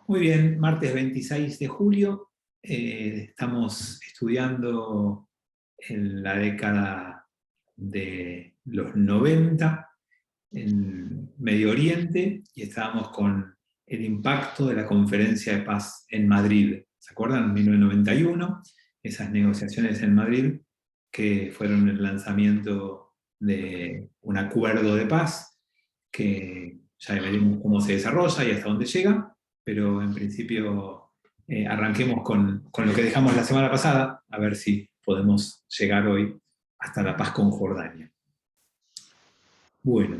Muy bien, martes 26 de julio, estamos estudiando en la década de los 90 en Medio Oriente y estábamos con el impacto de la Conferencia de Paz en Madrid. ¿Se acuerdan? En 1991, esas negociaciones en Madrid que fueron el lanzamiento de un acuerdo de paz que ya veremos cómo se desarrolla y hasta dónde llega, pero en principio arranquemos con lo que dejamos la semana pasada, a ver si podemos llegar hoy hasta la paz con Jordania. Bueno,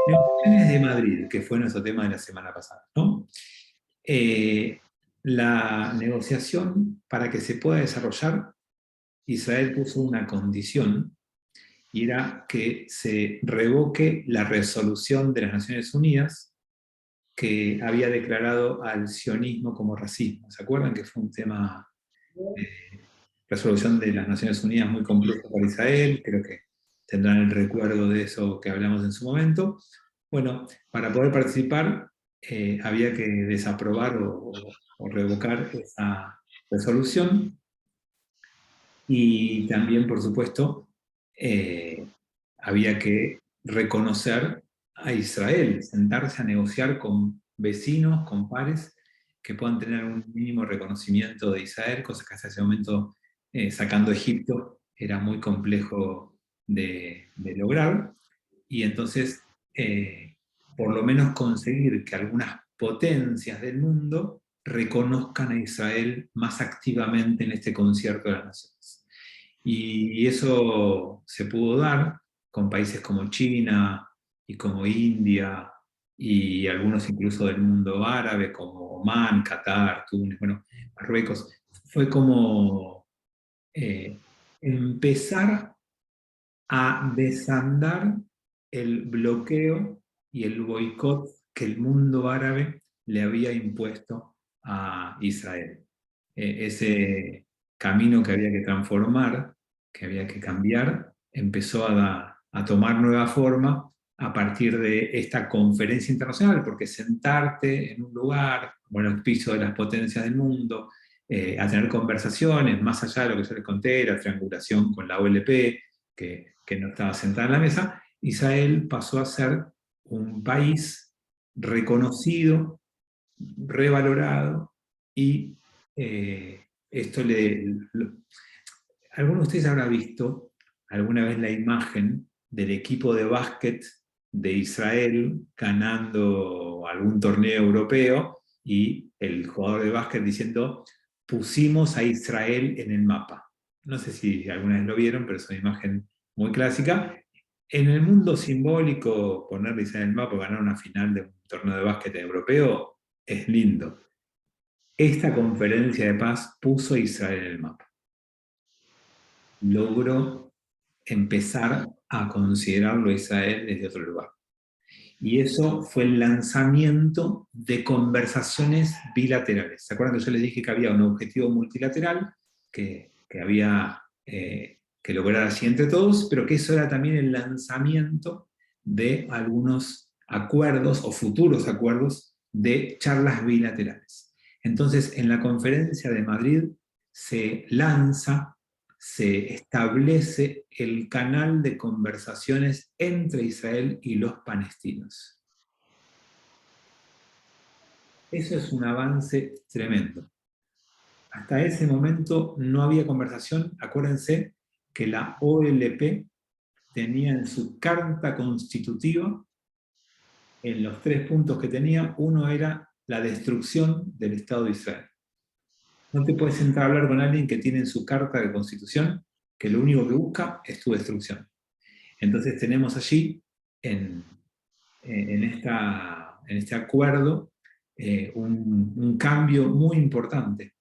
negociaciones de Madrid, que fue nuestro tema de la semana pasada, ¿no? La negociación, para que se pueda desarrollar, Israel puso una condición, y era que se revoque la resolución de las Naciones Unidas que había declarado al sionismo como racismo. ¿Se acuerdan que fue un tema de resolución de las Naciones Unidas muy complejo para Israel? Creo que tendrán el recuerdo de eso que hablamos en su momento. Bueno, para poder participar había que desaprobar o revocar esa resolución, y también, por supuesto, había que reconocer a Israel, sentarse a negociar con vecinos, con pares, que puedan tener un mínimo reconocimiento de Israel, cosa que hasta ese momento, sacando Egipto, era muy complejo de lograr. Y entonces, por lo menos conseguir que algunas potencias del mundo reconozcan a Israel más activamente en este concierto de las naciones. Y eso se pudo dar con países como China y como India y algunos incluso del mundo árabe como Omán, Qatar, Túnez, bueno, Marruecos. Fue como eh, empezar a desandar el bloqueo y el boicot que el mundo árabe le había impuesto a Israel. Ese camino que había que transformar, que había que cambiar, empezó a tomar nueva forma a partir de esta conferencia internacional, porque sentarte en un lugar, bueno, el piso de las potencias del mundo, a tener conversaciones, más allá de lo que yo les conté, la triangulación con la OLP, que no estaba sentada en la mesa, Israel pasó a ser un país reconocido, revalorado, y esto alguno de ustedes habrá visto alguna vez la imagen del equipo de básquet de Israel ganando algún torneo europeo y el jugador de básquet diciendo: pusimos a Israel en el mapa. No sé si alguna vez lo vieron, pero es una imagen muy clásica. En el mundo simbólico, poner a Israel en el mapa, ganar una final de un torneo de básquet europeo, es lindo. Esta conferencia de paz puso a Israel en el mapa. Logró empezar a considerarlo a Israel desde otro lugar. Y eso fue el lanzamiento de conversaciones bilaterales. ¿Se acuerdan que yo les dije que había un objetivo multilateral que había que lograr así entre todos, pero que eso era también el lanzamiento de algunos acuerdos o futuros acuerdos de charlas bilaterales? Entonces, en la conferencia de Madrid se lanza, se establece el canal de conversaciones entre Israel y los palestinos. Eso es un avance tremendo. Hasta ese momento no había conversación. Acuérdense que la OLP tenía en su carta constitutiva, en los 3 puntos que tenía, uno era la destrucción del Estado de Israel. No te puedes sentar a hablar con alguien que tiene en su carta de constitución que lo único que busca es tu destrucción. Entonces tenemos allí, en este acuerdo, un cambio muy importante,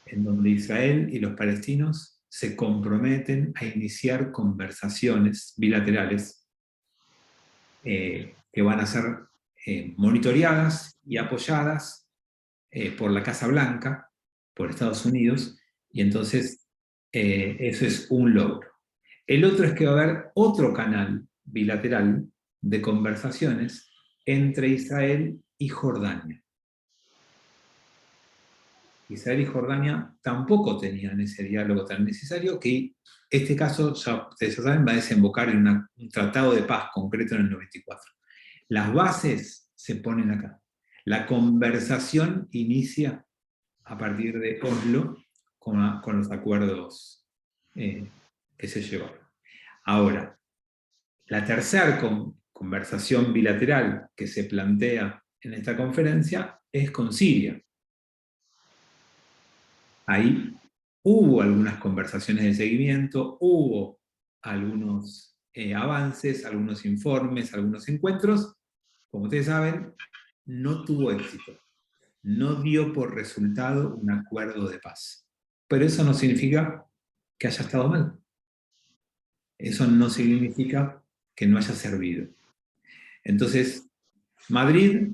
en donde Israel y los palestinos se comprometen a iniciar conversaciones bilaterales que van a ser monitoreadas y apoyadas por la Casa Blanca, por Estados Unidos, y entonces eso es un logro. El otro es que va a haber otro canal bilateral de conversaciones entre Israel y Jordania. Israel y Jordania tampoco tenían ese diálogo tan necesario, que este caso, ya ustedes ya saben, va a desembocar en un tratado de paz concreto en el 94. Las bases se ponen acá. La conversación inicia a partir de Oslo con los acuerdos que se llevaron. Ahora, la tercera conversación bilateral que se plantea en esta conferencia es con Siria. Ahí hubo algunas conversaciones de seguimiento, hubo algunos avances, algunos informes, algunos encuentros. Como ustedes saben, no tuvo éxito. No dio por resultado un acuerdo de paz. Pero eso no significa que haya estado mal. Eso no significa que no haya servido. Entonces, Madrid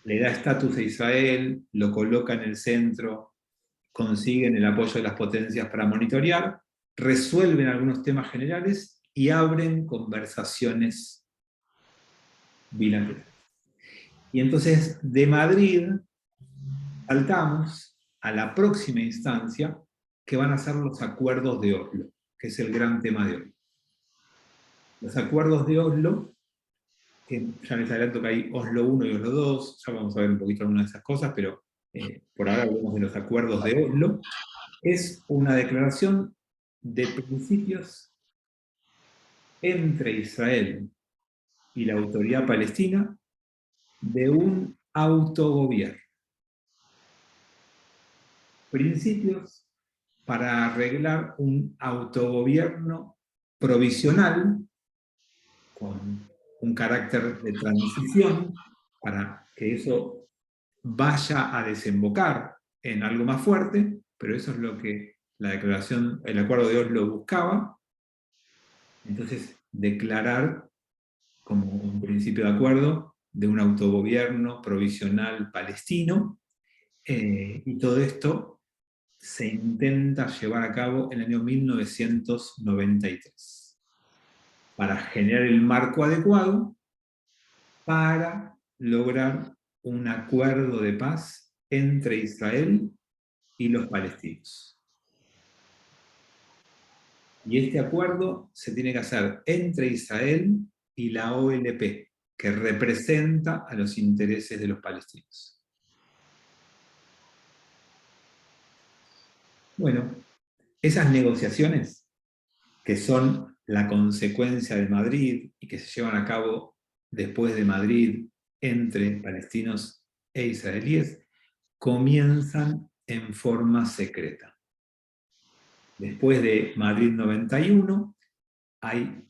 le da estatus a Israel, lo coloca en el centro, consiguen el apoyo de las potencias para monitorear, resuelven algunos temas generales y abren conversaciones bilaterales. Y entonces, de Madrid saltamos a la próxima instancia, que van a ser los acuerdos de Oslo, que es el gran tema de hoy. Los acuerdos de Oslo, que ya les adelanto que hay Oslo 1 y Oslo 2, ya vamos a ver un poquito algunas de esas cosas, pero por ahora hablemos de los acuerdos de Oslo, es una declaración de principios entre Israel y la autoridad palestina de un autogobierno. Principios para arreglar un autogobierno provisional con un carácter de transición para que eso vaya a desembocar en algo más fuerte, pero eso es lo que la declaración, el acuerdo de Oslo buscaba. Entonces, declarar como un principio de acuerdo de un autogobierno provisional palestino, y todo esto se intenta llevar a cabo en el año 1993 para generar el marco adecuado para lograr un acuerdo de paz entre Israel y los palestinos. Y este acuerdo se tiene que hacer entre Israel y la OLP, que representa a los intereses de los palestinos. Bueno, esas negociaciones, que son la consecuencia de Madrid y que se llevan a cabo después de Madrid entre palestinos e israelíes, comienzan en forma secreta. Después de Madrid 91, hay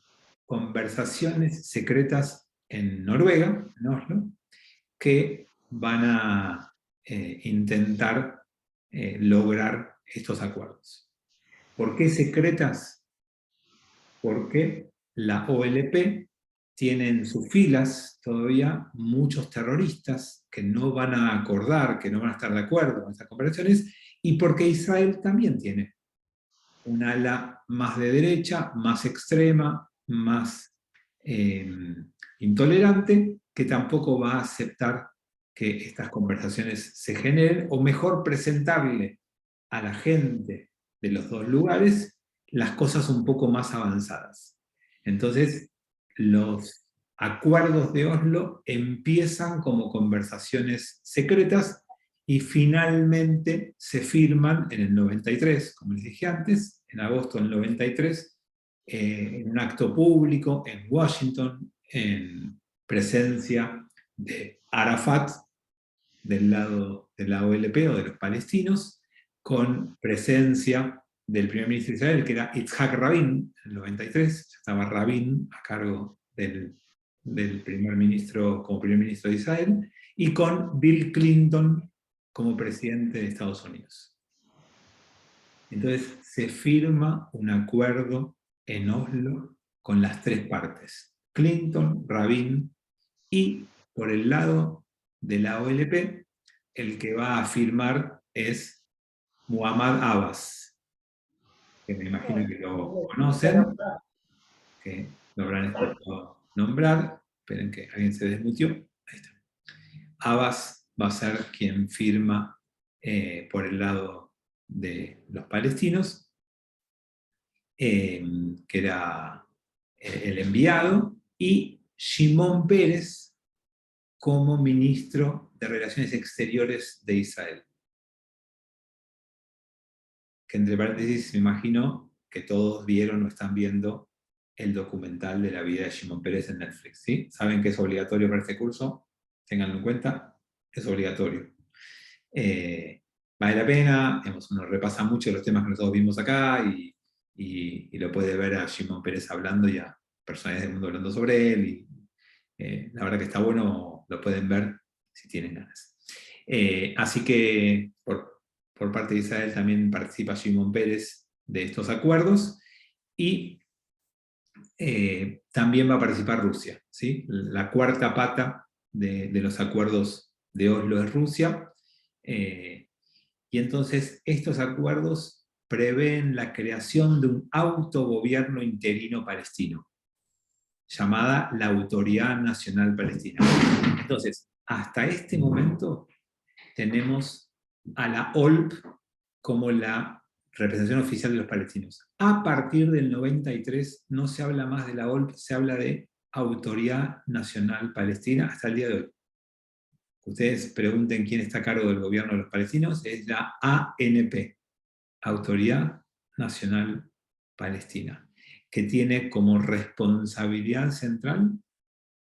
conversaciones secretas en Noruega, en Oslo, que van a intentar lograr estos acuerdos. ¿Por qué secretas? Porque la OLP tiene en sus filas todavía muchos terroristas que no van a acordar, que no van a estar de acuerdo con estas conversaciones, y porque Israel también tiene un ala más de derecha, más extrema, más intolerante, que tampoco va a aceptar que estas conversaciones se generen, o mejor presentarle a la gente de los dos lugares las cosas un poco más avanzadas. Entonces, los acuerdos de Oslo empiezan como conversaciones secretas y finalmente se firman en el 93, como les dije antes, en agosto del 93, en un acto público en Washington, en presencia de Arafat, del lado de la OLP o de los palestinos, con presencia del primer ministro de Israel, que era Yitzhak Rabin, en el 93, ya estaba Rabin a cargo del primer ministro, como primer ministro de Israel, y con Bill Clinton como presidente de Estados Unidos. Entonces se firma un acuerdo en Oslo con las tres partes, Clinton, Rabin, y por el lado de la OLP, el que va a firmar es Muhammad Abbas, que me imagino que lo conocen, que lo habrán escuchado nombrar. Esperen que alguien se desmutió. Ahí está. Abbas va a ser quien firma por el lado de los palestinos, que era el enviado, y Shimon Peres como ministro de Relaciones Exteriores de Israel. Que entre paréntesis me imagino que todos vieron o están viendo el documental de la vida de Shimon Peres en Netflix, ¿sí? Saben que es obligatorio para este curso, ténganlo en cuenta, es obligatorio. Vale la pena, uno repasa mucho los temas que nosotros vimos acá y lo puede ver a Shimon Peres hablando y a personajes del mundo hablando sobre él. Y, la verdad que está bueno, lo pueden ver si tienen ganas. Así que por parte de Israel también participa Shimon Peres de estos acuerdos y también va a participar Rusia, ¿sí? La cuarta pata de los acuerdos de Oslo es Rusia. Y entonces estos acuerdos prevén la creación de un autogobierno interino palestino, llamada la Autoridad Nacional Palestina. Entonces, hasta este momento tenemos a la OLP como la representación oficial de los palestinos. A partir del 93 no se habla más de la OLP, se habla de Autoridad Nacional Palestina hasta el día de hoy. Ustedes pregunten quién está a cargo del gobierno de los palestinos, es la ANP, Autoridad Nacional Palestina, que tiene como responsabilidad central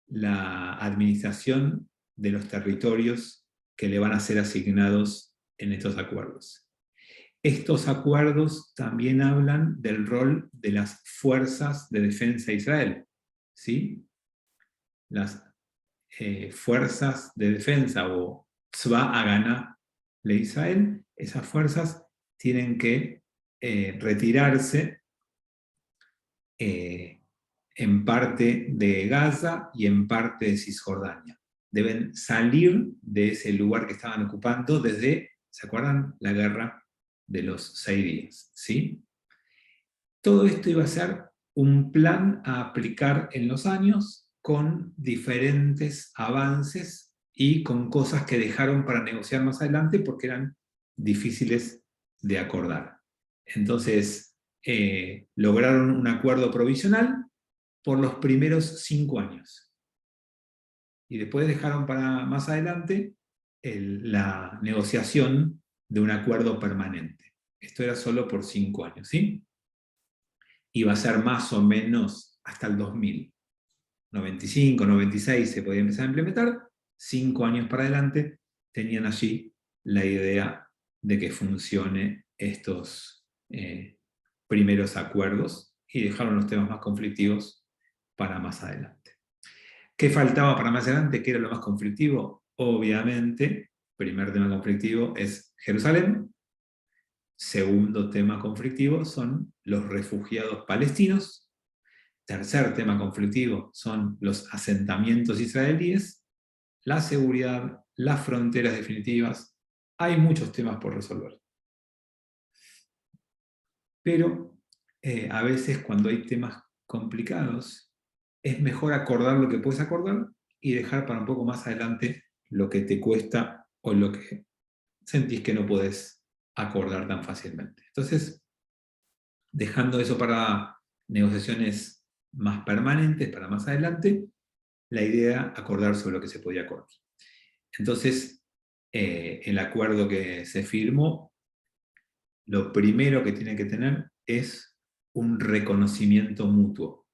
la administración de los territorios que le van a ser asignados en estos acuerdos. Estos acuerdos también hablan del rol de las fuerzas de defensa de Israel, ¿sí? Las fuerzas de defensa o Tzva Hagana de Israel, esas fuerzas tienen que retirarse en parte de Gaza y en parte de Cisjordania. Deben salir de ese lugar que estaban ocupando desde, ¿se acuerdan? La guerra de los 6 días, ¿sí? Todo esto iba a ser un plan a aplicar en los años con diferentes avances y con cosas que dejaron para negociar más adelante porque eran difíciles de acordar. Entonces, lograron un acuerdo provisional por los primeros 5 años. Y después dejaron para más adelante la negociación de un acuerdo permanente. Esto era solo por 5 años, ¿sí? Iba a ser más o menos hasta el 2000. 95, 96 se podía empezar a implementar, 5 años para adelante tenían allí la idea de que funcione estos primeros acuerdos y dejaron los temas más conflictivos para más adelante. ¿Qué faltaba para más adelante? ¿Qué era lo más conflictivo? Obviamente, primer tema conflictivo es Jerusalén. Segundo tema conflictivo son los refugiados palestinos. Tercer tema conflictivo son los asentamientos israelíes, la seguridad, las fronteras definitivas. Hay muchos temas por resolver. Pero a veces cuando hay temas complicados, es mejor acordar lo que puedes acordar y dejar para un poco más adelante lo que te cuesta o lo que sentís que no podés acordar tan fácilmente. Entonces, dejando eso para negociaciones más permanentes, para más adelante, la idea acordar sobre lo que se podía acordar. Entonces, el acuerdo que se firmó, lo primero que tiene que tener es un reconocimiento mutuo.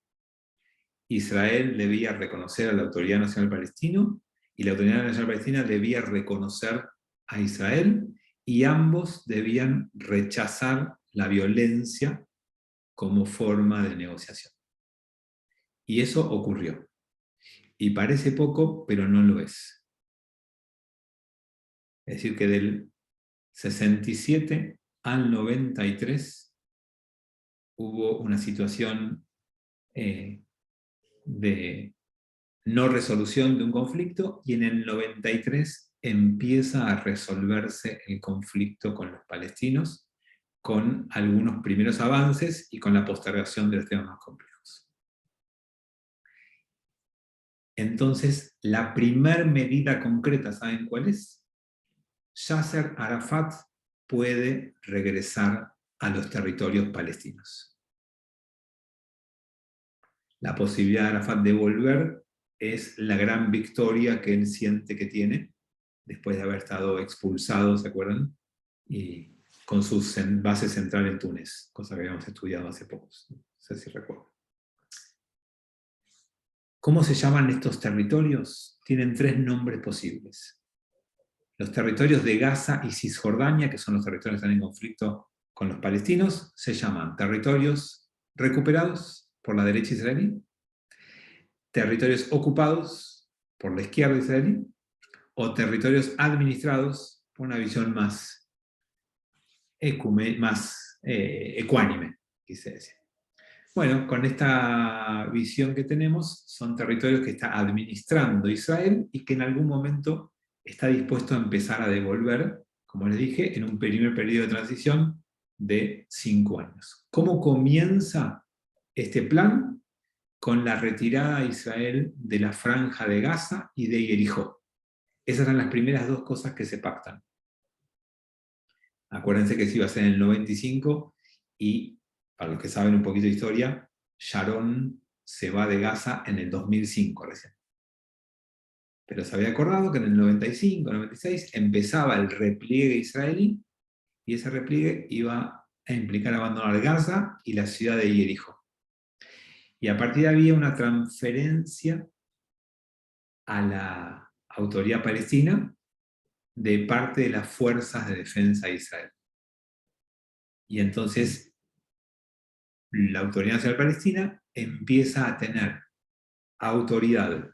Israel debía reconocer a la Autoridad Nacional Palestina y la Autoridad Nacional Palestina debía reconocer a Israel y ambos debían rechazar la violencia como forma de negociación. Y eso ocurrió. Y parece poco, pero no lo es. Es decir, que del 67 al 93 hubo una situación de no resolución de un conflicto y en el 93 empieza a resolverse el conflicto con los palestinos con algunos primeros avances y con la postergación de los temas más complejos. Entonces, la primer medida concreta, ¿saben cuál es? Yasser Arafat puede regresar a los territorios palestinos. La posibilidad de Arafat de volver es la gran victoria que él siente que tiene, después de haber estado expulsado, ¿se acuerdan? Y con su base central en Túnez, cosa que habíamos estudiado hace pocos, no sé si recuerdo. ¿Cómo se llaman estos territorios? Tienen 3 nombres posibles. Los territorios de Gaza y Cisjordania, que son los territorios que están en conflicto con los palestinos, se llaman territorios recuperados por la derecha israelí, territorios ocupados por la izquierda israelí, o territorios administrados por una visión más ecuánime, quise decir. Bueno, con esta visión que tenemos, son territorios que está administrando Israel y que en algún momento está dispuesto a empezar a devolver, como les dije, en un primer periodo de transición de 5 años. ¿Cómo comienza este plan? Con la retirada de Israel de la franja de Gaza y de Jericó. Esas eran las primeras 2 cosas que se pactan. Acuérdense que se iba a hacer en el 95 y, para los que saben un poquito de historia, Sharon se va de Gaza en el 2005 recién. Pero se había acordado que en el 95, 96 empezaba el repliegue israelí y ese repliegue iba a implicar abandonar Gaza y la ciudad de Jericó. Y a partir de ahí había una transferencia a la autoridad palestina de parte de las fuerzas de defensa de Israel. Y entonces la Autoridad Nacional Palestina empieza a tener autoridad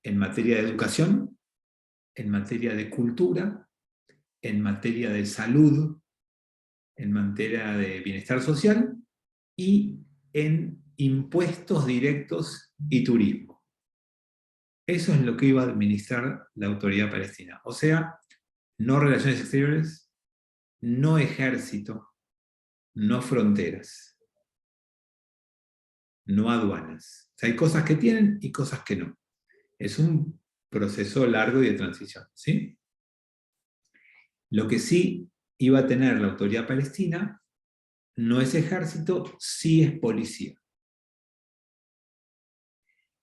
en materia de educación, en materia de cultura, en materia de salud, en materia de bienestar social y en impuestos directos y turismo. Eso es lo que iba a administrar la Autoridad Palestina. O sea, no relaciones exteriores, no ejército, no fronteras, no aduanas. O sea, hay cosas que tienen y cosas que no. Es un proceso largo y de transición, ¿sí? Lo que sí iba a tener la Autoridad Palestina no es ejército, sí es policía.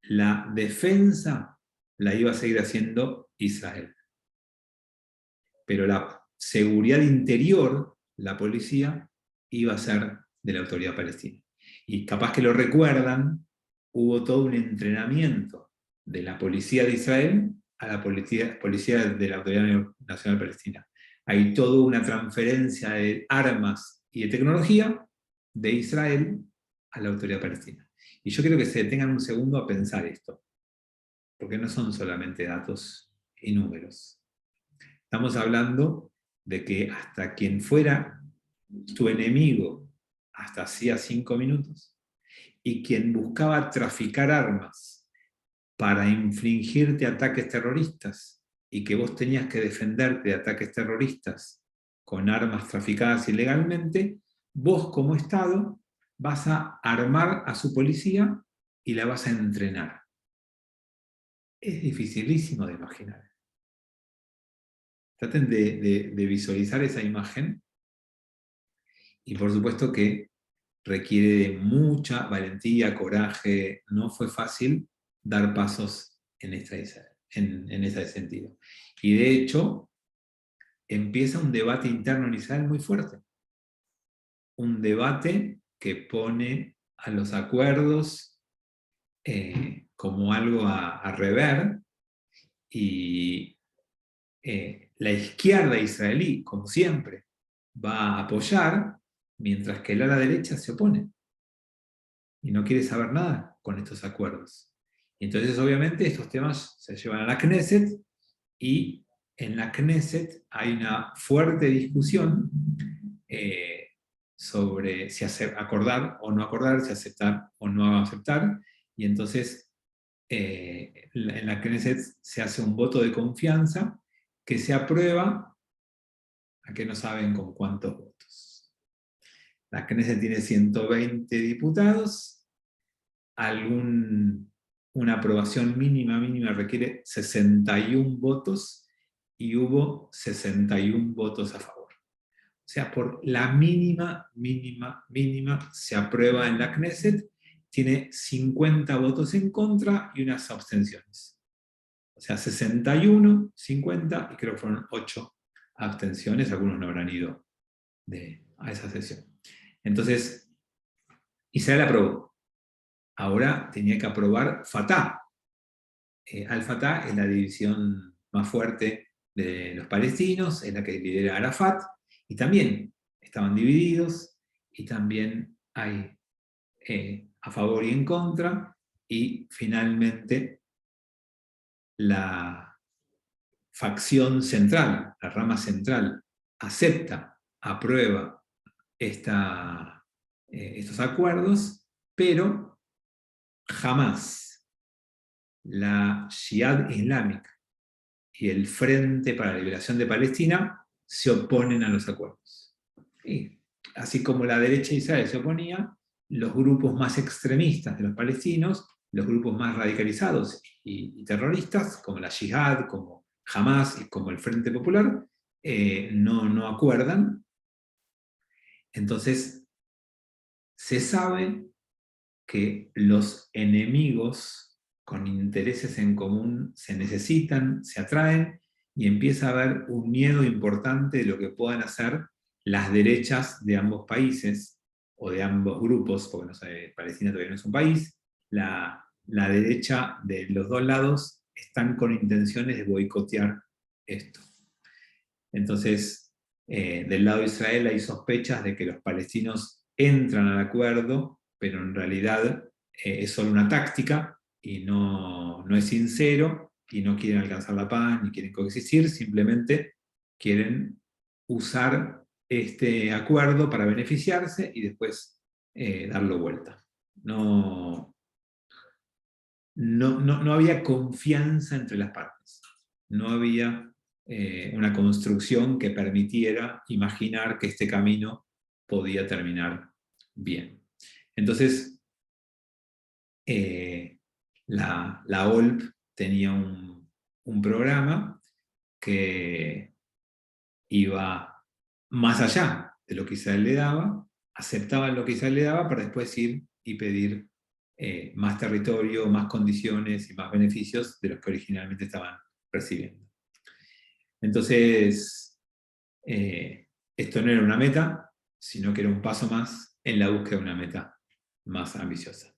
La defensa la iba a seguir haciendo Israel. Pero la seguridad interior, la policía, iba a ser de la Autoridad Palestina. Y capaz que lo recuerdan, hubo todo un entrenamiento de la policía de Israel a la policía de la Autoridad Nacional Palestina. Hay toda una transferencia de armas y de tecnología de Israel a la Autoridad Palestina. Y yo quiero que se detengan un segundo a pensar esto, porque no son solamente datos y números. Estamos hablando de que hasta quien fuera tu enemigo hasta hacía 5 minutos, y quien buscaba traficar armas para infligirte ataques terroristas, y que vos tenías que defenderte de ataques terroristas con armas traficadas ilegalmente, vos como Estado vas a armar a su policía y la vas a entrenar. Es dificilísimo de imaginar. Traten de visualizar esa imagen, y por supuesto que requiere de mucha valentía, coraje, no fue fácil dar pasos en ese sentido. Y de hecho, empieza un debate interno en Israel muy fuerte. Un debate que pone a los acuerdos como algo a rever, y la izquierda israelí, como siempre, va a apoyar, mientras que el ala derecha se opone y no quiere saber nada con estos acuerdos. Y entonces, obviamente, estos temas se llevan a la Knesset, y en la Knesset hay una fuerte discusión sobre si acordar o no acordar, si aceptar o no aceptar, y entonces en la Knesset se hace un voto de confianza que se aprueba, a que no saben con cuántos votos. La Knesset tiene 120 diputados, una aprobación mínima requiere 61 votos, y hubo 61 votos a favor. O sea, por la mínima se aprueba en la Knesset, tiene 50 votos en contra y unas abstenciones. O sea, 61, 50 y creo que fueron 8 abstenciones, algunos no habrán ido a esa sesión. Entonces, Israel aprobó. Ahora tenía que aprobar Fatah. Al-Fatah es la división más fuerte de los palestinos, es la que lidera Arafat, y también estaban divididos, y también hay a favor y en contra, y finalmente la facción central, la rama central, acepta, aprueba estos acuerdos, pero jamás la Jihad Islámica y el Frente para la Liberación de Palestina se oponen a los acuerdos. Y así como la derecha de Israel se oponía, los grupos más extremistas de los palestinos, los grupos más radicalizados y terroristas, como la Jihad, como Hamas y como el Frente Popular, no acuerdan. Entonces, se sabe que los enemigos con intereses en común se necesitan, se atraen, y empieza a haber un miedo importante de lo que puedan hacer las derechas de ambos países, o de ambos grupos, porque no sé, Palestina todavía no es un país, la derecha de los dos lados están con intenciones de boicotear esto. Entonces, del lado de Israel hay sospechas de que los palestinos entran al acuerdo, pero en realidad es solo una táctica y no es sincero, y no quieren alcanzar la paz ni quieren coexistir, simplemente quieren usar este acuerdo para beneficiarse y después darlo vuelta. No había confianza entre las partes, no había una construcción que permitiera imaginar que este camino podía terminar bien. Entonces, la OLP tenía un programa que iba más allá de lo que Israel le daba, aceptaban lo que Israel le daba para después ir y pedir más territorio, más condiciones y más beneficios de los que originalmente estaban recibiendo. Entonces, esto no era una meta, sino que era un paso más en la búsqueda de una meta más ambiciosa.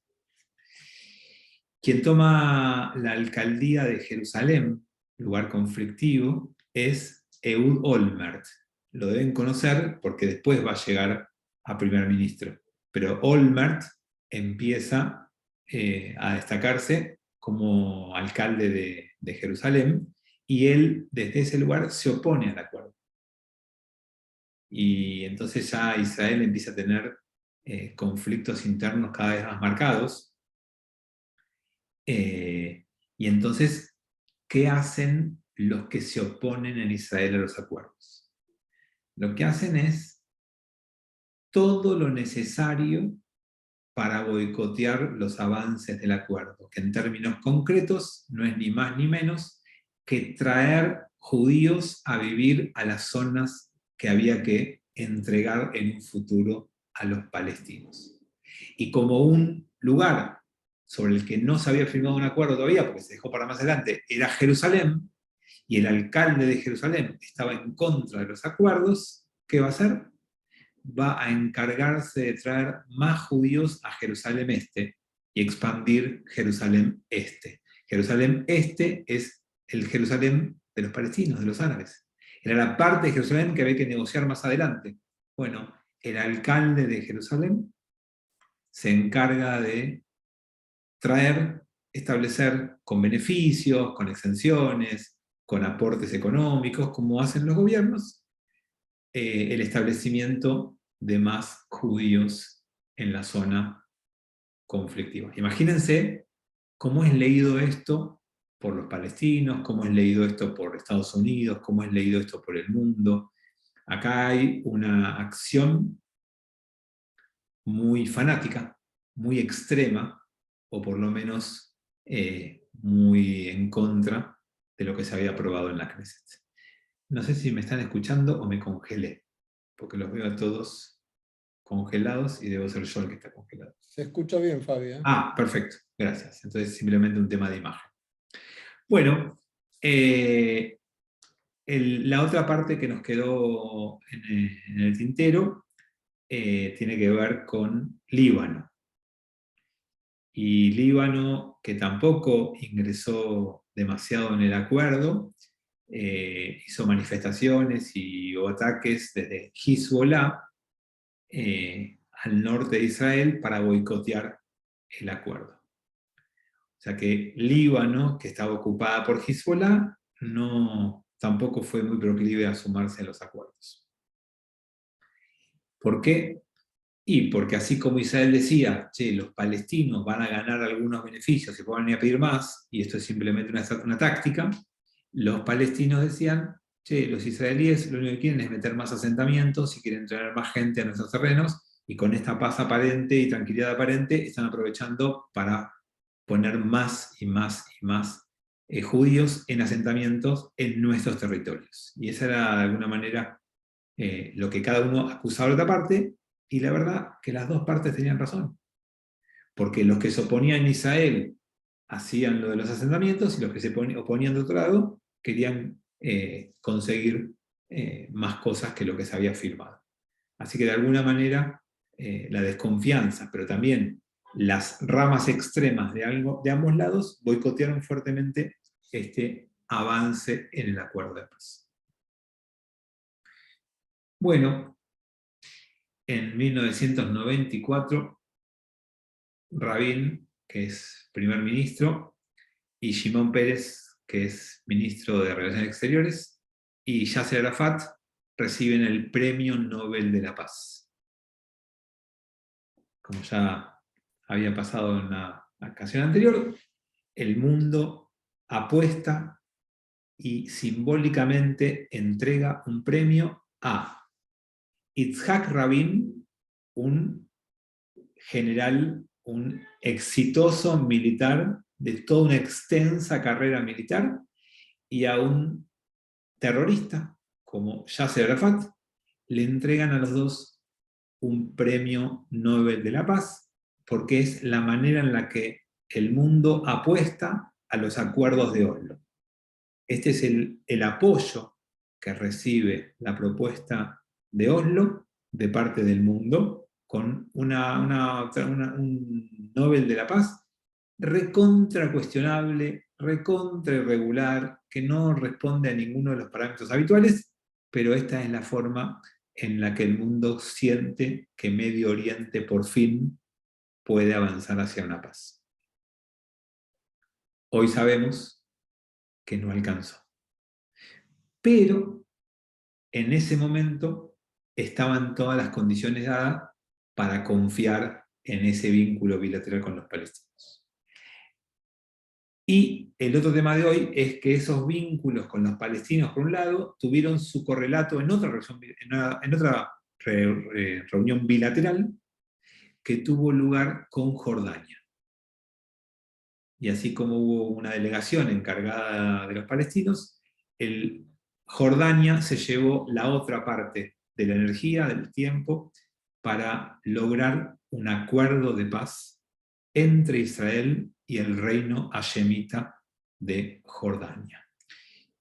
Quien toma la alcaldía de Jerusalén, lugar conflictivo, es Ehud Olmert. Lo deben conocer porque después va a llegar a primer ministro. Pero Olmert empieza a destacarse como alcalde de Jerusalén, y él desde ese lugar se opone al acuerdo. Y entonces ya Israel empieza a tener conflictos internos cada vez más marcados. Y entonces, ¿qué hacen los que se oponen en Israel a los acuerdos? Lo que hacen es todo lo necesario para boicotear los avances del acuerdo, que en términos concretos no es ni más ni menos que traer judíos a vivir a las zonas que había que entregar en un futuro a los palestinos. Y como un lugar sobre el que no se había firmado un acuerdo todavía, porque se dejó para más adelante, era Jerusalén, y el alcalde de Jerusalén estaba en contra de los acuerdos, ¿qué va a hacer? Va a encargarse de traer más judíos a Jerusalén Este y expandir Jerusalén Este. Jerusalén Este es el Jerusalén de los palestinos, de los árabes. Era la parte de Jerusalén que había que negociar más adelante. Bueno, el alcalde de Jerusalén se encarga de traer, establecer con beneficios, con exenciones, con aportes económicos, como hacen los gobiernos, el establecimiento de más judíos en la zona conflictiva. Imagínense cómo es leído esto por los palestinos, cómo es leído esto por Estados Unidos, cómo es leído esto por el mundo. Acá hay una acción muy fanática, muy extrema, o por lo menos muy en contra de lo que se había aprobado en la Knesset. No sé si me están escuchando o me congelé, porque los veo a todos congelados y debo ser yo el que está congelado. Se escucha bien, Fabi, ¿eh? Ah, perfecto, gracias. Entonces simplemente un tema de imagen. Bueno, la otra parte que nos quedó en el tintero tiene que ver con Líbano. Y Líbano, que tampoco ingresó demasiado en el acuerdo, hizo manifestaciones y o ataques desde Hezbollah al norte de Israel para boicotear el acuerdo. O sea que Líbano, que estaba ocupada por Hezbollah, tampoco fue muy proclive a sumarse a los acuerdos. ¿Por qué? Y porque así como Israel decía, che, los palestinos van a ganar algunos beneficios y pueden ir a pedir más, y esto es simplemente una táctica, los palestinos decían, che, los israelíes lo único que quieren es meter más asentamientos y quieren traer más gente a nuestros terrenos, y con esta paz aparente y tranquilidad aparente están aprovechando para poner más y más y más judíos en asentamientos en nuestros territorios. Y esa era de alguna manera lo que cada uno acusaba a la otra parte, y la verdad que las dos partes tenían razón. Porque los que se oponían a Israel hacían lo de los asentamientos, y los que se oponían de otro lado querían conseguir más cosas que lo que se había firmado. Así que de alguna manera la desconfianza, pero también las ramas extremas de ambos lados boicotearon fuertemente este avance en el acuerdo de paz. Bueno, en 1994, Rabin, que es primer ministro, y Shimon Peres, que es ministro de Relaciones Exteriores, y Yasser Arafat reciben el Premio Nobel de la Paz. Como ya había pasado en la ocasión anterior, el mundo apuesta y simbólicamente entrega un premio a Yitzhak Rabin, un general, un exitoso militar de toda una extensa carrera militar, y a un terrorista como Yasser Arafat le entregan a los dos un premio Nobel de la Paz, porque es la manera en la que el mundo apuesta a los acuerdos de Oslo. Este es el apoyo que recibe la propuesta de Oslo de parte del mundo, con un Nobel de la Paz recontra cuestionable, recontra irregular, que no responde a ninguno de los parámetros habituales, pero esta es la forma en la que el mundo siente que Medio Oriente por fin puede avanzar hacia una paz. Hoy sabemos que no alcanzó. Pero en ese momento estaban todas las condiciones dadas para confiar en ese vínculo bilateral con los palestinos. Y el otro tema de hoy es que esos vínculos con los palestinos, por un lado, tuvieron su correlato en otra reunión bilateral que tuvo lugar con Jordania. Y así como hubo una delegación encargada de los palestinos, Jordania se llevó la otra parte de la energía, del tiempo, para lograr un acuerdo de paz entre Israel y el reino hashemita de Jordania.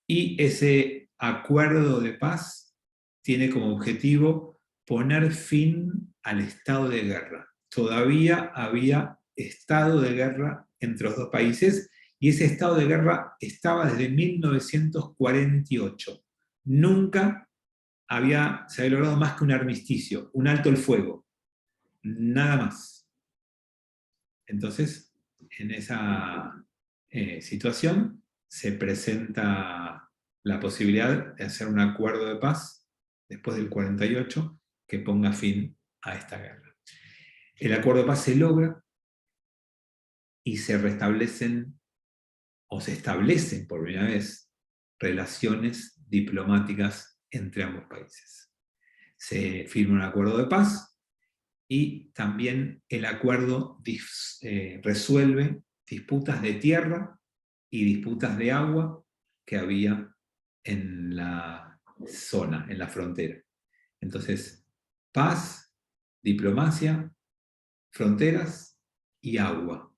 Y ese acuerdo de paz tiene como objetivo poner fin al estado de guerra. Todavía había estado de guerra entre los dos países, y ese estado de guerra estaba desde 1948. Nunca se había logrado más que un armisticio, un alto el fuego, nada más. Entonces, en esa situación se presenta la posibilidad de hacer un acuerdo de paz después del 48 que ponga fin a esta guerra. El acuerdo de paz se logra y se restablecen o se establecen por primera vez relaciones diplomáticas entre ambos países. Se firma un acuerdo de paz y también el acuerdo resuelve disputas de tierra y disputas de agua que había en la zona, en la frontera. Entonces, paz, diplomacia, fronteras y agua.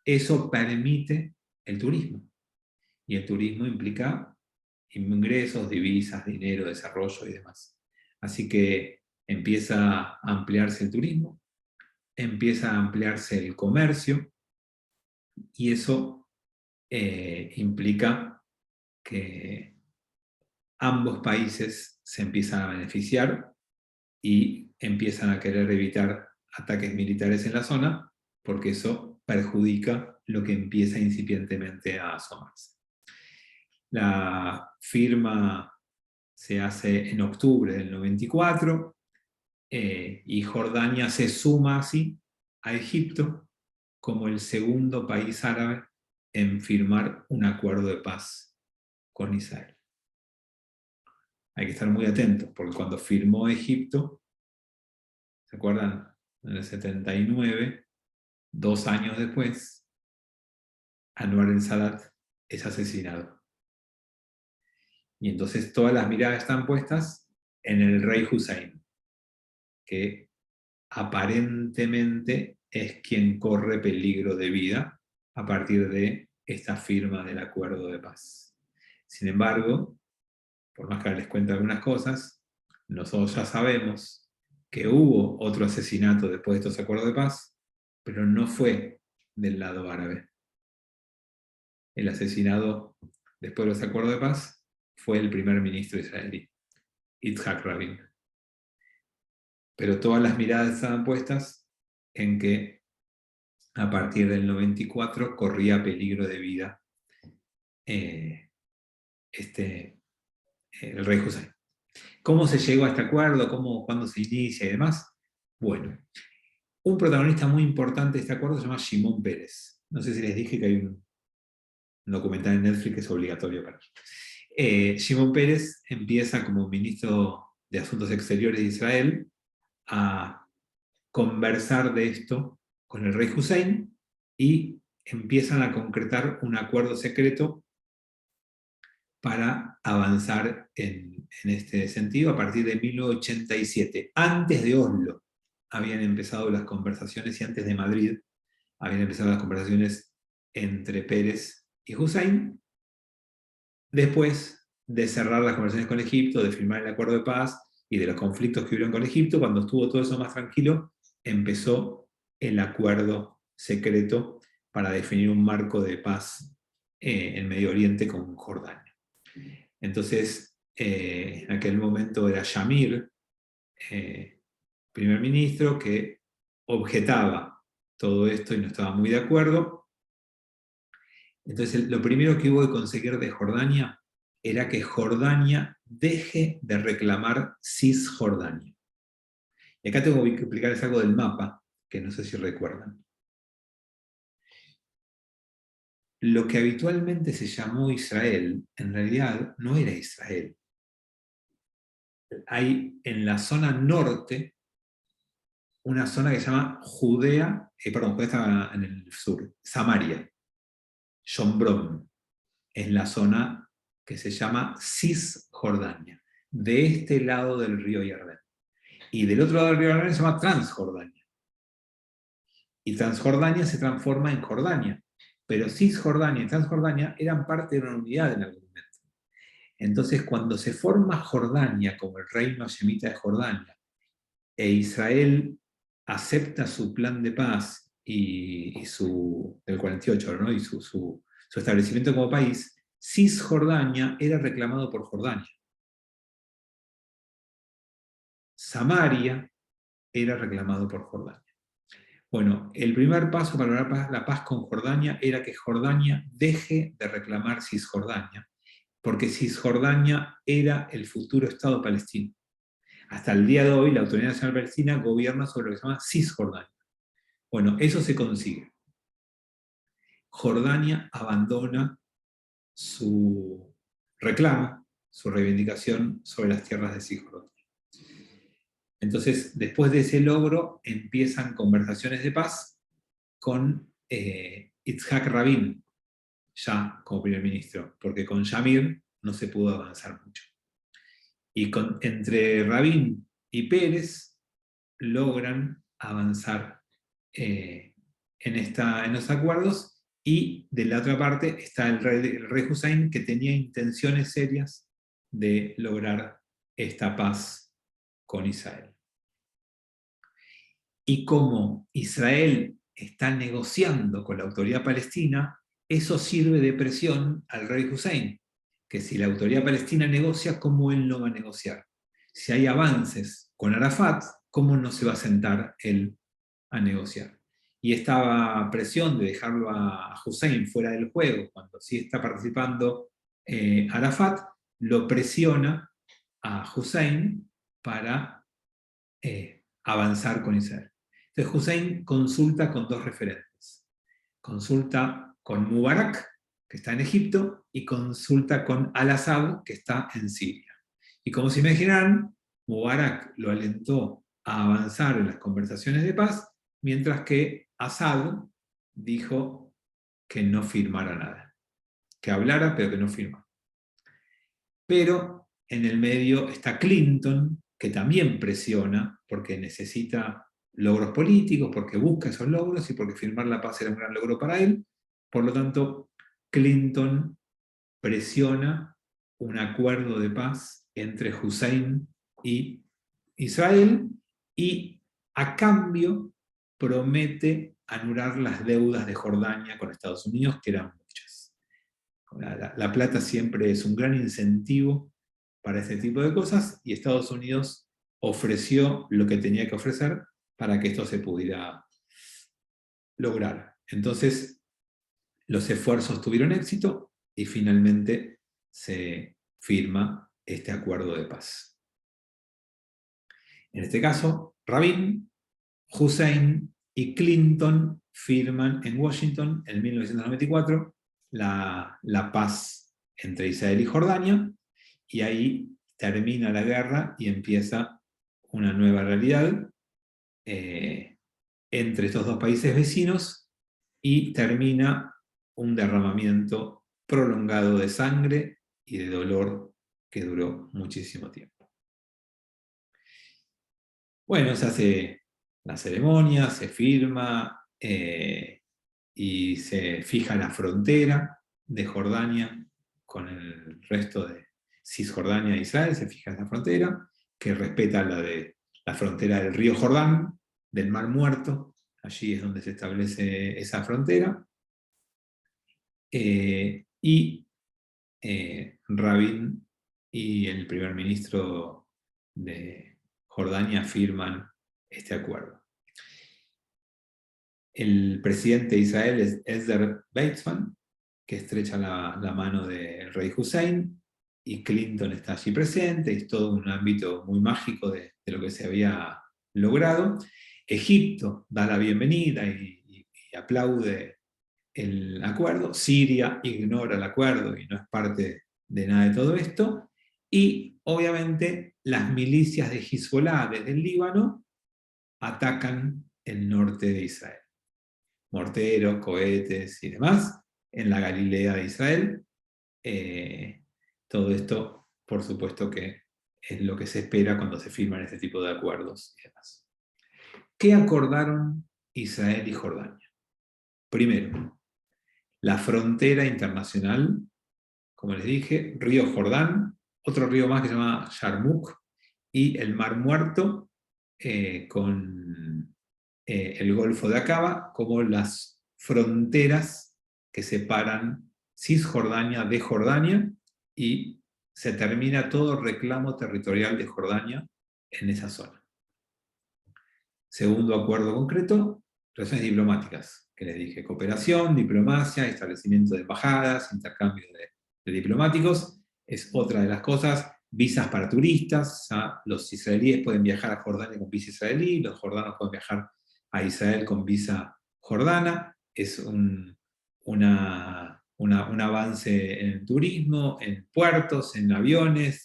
Eso permite el turismo. Y el turismo implica ingresos, divisas, dinero, desarrollo y demás. Así que empieza a ampliarse el turismo, empieza a ampliarse el comercio, y eso implica que ambos países se empiezan a beneficiar y empiezan a querer evitar ataques militares en la zona, porque eso perjudica lo que empieza incipientemente a asomarse. La firma se hace en octubre del 94, y Jordania se suma así a Egipto como el segundo país árabe en firmar un acuerdo de paz con Israel. Hay que estar muy atentos, porque cuando firmó Egipto, ¿se acuerdan? En el 79, 2 años después, Anwar el-Sadat es asesinado. Y entonces todas las miradas están puestas en el rey Hussein, que aparentemente es quien corre peligro de vida a partir de esta firma del acuerdo de paz. Sin embargo, por más que les cuente algunas cosas, nosotros ya sabemos que hubo otro asesinato después de estos acuerdos de paz, pero no fue del lado árabe. El asesinado después de los acuerdos de paz fue el primer ministro israelí, Yitzhak Rabin. Pero todas las miradas estaban puestas en que a partir del 94 corría peligro de vida el rey Hussein. ¿Cómo se llegó a este acuerdo? ¿Cuándo se inicia y demás? Bueno, un protagonista muy importante de este acuerdo se llama Shimon Peres. No sé si les dije que hay un documental en Netflix que es obligatorio para Shimon Peres empieza como ministro de Asuntos Exteriores de Israel a conversar de esto con el rey Hussein y empiezan a concretar un acuerdo secreto para avanzar en este sentido a partir de 1987. Antes de Oslo habían empezado las conversaciones y antes de Madrid habían empezado las conversaciones entre Pérez y Hussein. Después de cerrar las conversaciones con Egipto, de firmar el acuerdo de paz y de los conflictos que hubieron con Egipto, cuando estuvo todo eso más tranquilo, empezó el acuerdo secreto para definir un marco de paz en Medio Oriente con Jordania. Entonces, en aquel momento era Shamir, primer ministro, que objetaba todo esto y no estaba muy de acuerdo. Entonces, lo primero que hubo que conseguir de Jordania era que Jordania deje de reclamar Cisjordania. Y acá tengo que explicarles algo del mapa, que no sé si recuerdan. Lo que habitualmente se llamó Israel, en realidad no era Israel. Hay en la zona norte una zona que se llama Judea está en el sur, Samaria, Shombrón, es la zona que se llama Cisjordania, de este lado del río Jordán. Y del otro lado del río Jordán se llama Transjordania. Y Transjordania se transforma en Jordania, pero Cisjordania y Transjordania eran parte de una unidad en algún momento. Entonces, cuando se forma Jordania como el reino hashemita de Jordania, e Israel acepta su plan de paz y del 48, ¿no? Y su establecimiento como país, Cisjordania era reclamado por Jordania. Samaria era reclamado por Jordania. Bueno, el primer paso para lograr la paz con Jordania era que Jordania deje de reclamar Cisjordania, porque Cisjordania era el futuro Estado palestino. Hasta el día de hoy, la Autoridad Nacional Palestina gobierna sobre lo que se llama Cisjordania. Bueno, eso se consigue. Jordania abandona su reclamo, su reivindicación sobre las tierras de Cisjordania. Entonces, después de ese logro, empiezan conversaciones de paz con Yitzhak Rabin, ya como primer ministro, porque con Shamir no se pudo avanzar mucho. Y entre Rabin y Pérez logran avanzar en los acuerdos, y de la otra parte está el rey Hussein, que tenía intenciones serias de lograr esta paz con Israel. Y como Israel está negociando con la autoridad palestina, eso sirve de presión al rey Hussein, que si la autoridad palestina negocia, ¿cómo él no va a negociar? Si hay avances con Arafat, ¿cómo no se va a sentar él a negociar? Y esta presión de dejarlo a Hussein fuera del juego, cuando sí está participando Arafat, lo presiona a Hussein para avanzar con Israel. Entonces Hussein consulta con dos referentes. Consulta con Mubarak, que está en Egipto, y consulta con Al-Assad, que está en Siria. Y como se imaginarán, Mubarak lo alentó a avanzar en las conversaciones de paz, mientras que Assad dijo que no firmara nada. Que hablara, pero que no firmara. Pero en el medio está Clinton, que también presiona, porque necesita logros políticos, porque busca esos logros y porque firmar la paz era un gran logro para él. Por lo tanto, Clinton presiona un acuerdo de paz entre Hussein y Israel, y a cambio promete anular las deudas de Jordania con Estados Unidos, que eran muchas. La plata siempre es un gran incentivo para este tipo de cosas, y Estados Unidos ofreció lo que tenía que ofrecer para que esto se pudiera lograr. Entonces, los esfuerzos tuvieron éxito y finalmente se firma este acuerdo de paz. En este caso, Rabin, Hussein y Clinton firman en Washington en 1994 la paz entre Israel y Jordania, y ahí termina la guerra y empieza una nueva realidad entre estos dos países vecinos, y termina un derramamiento prolongado de sangre y de dolor que duró muchísimo tiempo. Bueno, se hace la ceremonia, se firma y se fija la frontera de Jordania con el resto de Cisjordania e Israel, se fija esa frontera, que respeta la frontera del río Jordán, del Mar Muerto. Allí es donde se establece esa frontera. Y Rabin y el primer ministro de Jordania firman este acuerdo. El presidente de Israel es Ezer Weizmann, que estrecha la mano del rey Hussein, y Clinton está allí presente. Es todo un ámbito muy mágico de lo que se había logrado. Egipto da la bienvenida y aplaude el acuerdo. Siria ignora el acuerdo y no es parte de nada de todo esto. Y obviamente las milicias de Hezbollah desde el Líbano atacan el norte de Israel. Morteros, cohetes y demás en la Galilea de Israel. Todo esto, por supuesto, que es lo que se espera cuando se firman este tipo de acuerdos y demás. ¿Qué acordaron Israel y Jordania? Primero, la frontera internacional, como les dije, río Jordán, otro río más que se llama Yarmuk, y el Mar Muerto con el Golfo de Aqaba, como las fronteras que separan Cisjordania de Jordania, y se termina todo reclamo territorial de Jordania en esa zona. Segundo acuerdo concreto, relaciones diplomáticas, que les dije, cooperación, diplomacia, establecimiento de embajadas, intercambio de diplomáticos, es otra de las cosas. Visas para turistas, los israelíes pueden viajar a Jordania con visa israelí, los jordanos pueden viajar a Israel con visa jordana. Es un avance en el turismo, en puertos, en aviones,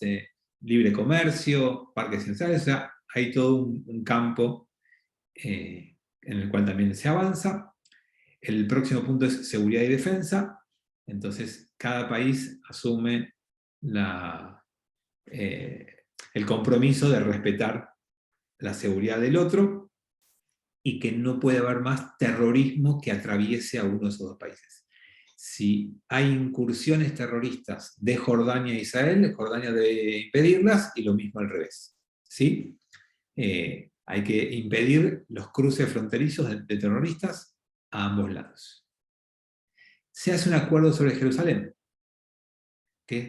libre comercio, parques cienciales. O sea, hay todo un campo en el cual también se avanza. El próximo punto es seguridad y defensa. Entonces, cada país asume el compromiso de respetar la seguridad del otro y que no puede haber más terrorismo que atraviese a uno de esos dos países. Si hay incursiones terroristas de Jordania a Israel, Jordania debe impedirlas y lo mismo al revés. ¿Sí? Hay que impedir los cruces fronterizos de terroristas a ambos lados. Se hace un acuerdo sobre Jerusalén.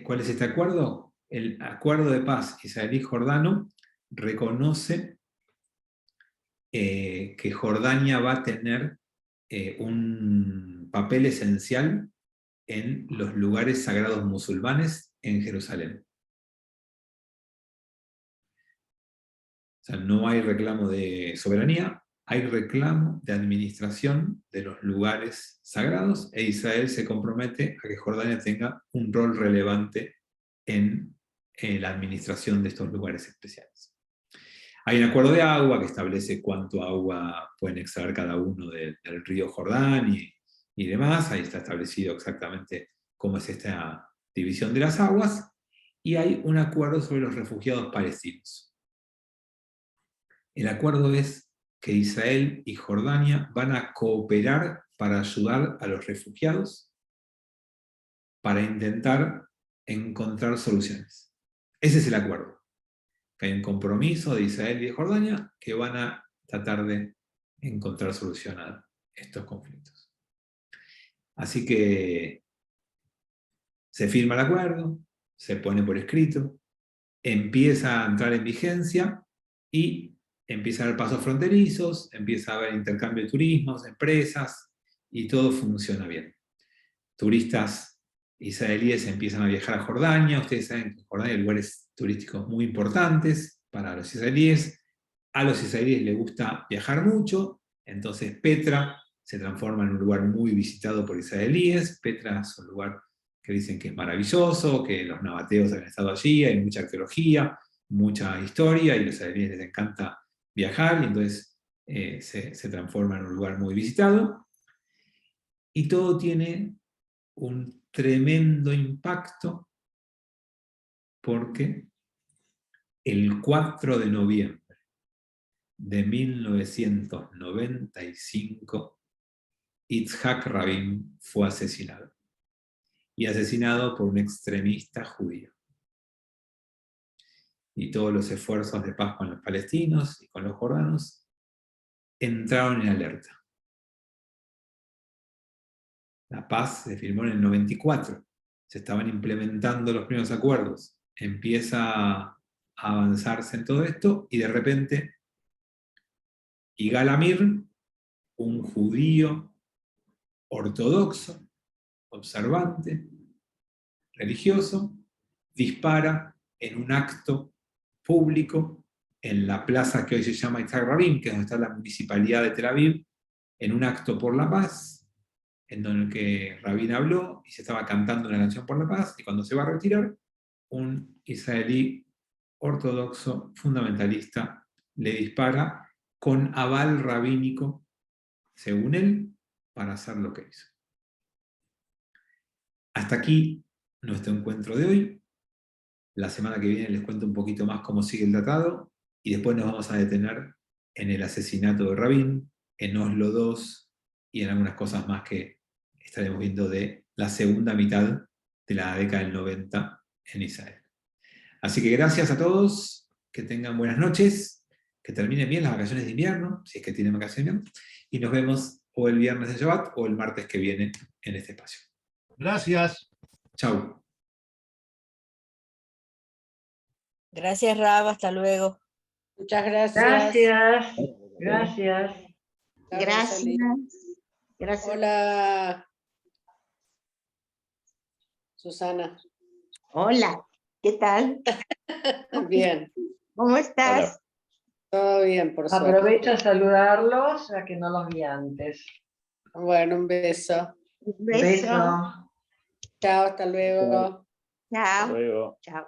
¿Cuál es este acuerdo? El acuerdo de paz israelí-jordano reconoce que Jordania va a tener un papel esencial en los lugares sagrados musulmanes en Jerusalén. O sea, no hay reclamo de soberanía, hay reclamo de administración de los lugares sagrados, e Israel se compromete a que Jordania tenga un rol relevante en la administración de estos lugares especiales. Hay un acuerdo de agua que establece cuánto agua pueden extraer cada uno del río Jordán y demás. Ahí está establecido exactamente cómo es esta división de las aguas. Y hay un acuerdo sobre los refugiados palestinos. El acuerdo es que Israel y Jordania van a cooperar para ayudar a los refugiados para intentar encontrar soluciones. Ese es el acuerdo. Que hay un compromiso de Israel y de Jordania que van a tratar de encontrar solución a estos conflictos. Así que se firma el acuerdo, se pone por escrito, empieza a entrar en vigencia y empieza a haber pasos fronterizos, empieza a haber intercambio de turismos, empresas, y todo funciona bien. Turistas israelíes empiezan a viajar a Jordania. Ustedes saben que en Jordania hay lugares turísticos muy importantes para los israelíes. A los israelíes les gusta viajar mucho, entonces Petra se transforma en un lugar muy visitado por israelíes. Petra es un lugar que dicen que es maravilloso, que los nabateos han estado allí, hay mucha arqueología, mucha historia, y a los israelíes les encanta viajar, y entonces se transforma en un lugar muy visitado. Y todo tiene un tremendo impacto porque el 4 de noviembre de 1995, Yitzhak Rabin fue asesinado. Y asesinado por un extremista judío. Y todos los esfuerzos de paz con los palestinos y con los jordanos entraron en alerta. La paz se firmó en el 94. Se estaban implementando los primeros acuerdos. Empieza a avanzarse en todo esto y de repente Yigal Amir, un judío ortodoxo, observante, religioso, dispara en un acto público en la plaza que hoy se llama Yitzhak Rabin, que es donde está la municipalidad de Tel Aviv, en un acto por la paz, en donde que Rabin habló y se estaba cantando una canción por la paz, y cuando se va a retirar, un israelí ortodoxo fundamentalista le dispara con aval rabínico, según él, para hacer lo que hizo. Hasta aquí nuestro encuentro de hoy. La semana que viene les cuento un poquito más cómo sigue el tratado, y después nos vamos a detener en el asesinato de Rabin, en Oslo II y en algunas cosas más que estaremos viendo de la segunda mitad de la década del 90 en Israel. Así que gracias a todos, que tengan buenas noches, que terminen bien las vacaciones de invierno, si es que tienen vacaciones de invierno, y nos vemos o el viernes de Shabbat o el martes que viene en este espacio. Gracias. Chau. Gracias, Rab, hasta luego. Muchas gracias. Gracias. Gracias. Gracias. Gracias. Hola, Susana. Hola, ¿qué tal? Bien, ¿Cómo estás? todo bien, por suerte. Aprovecho a saludarlos, ya que no los vi antes. Bueno, un beso. Un Beso. Chao, hasta luego. Chao. Hasta luego. Chao.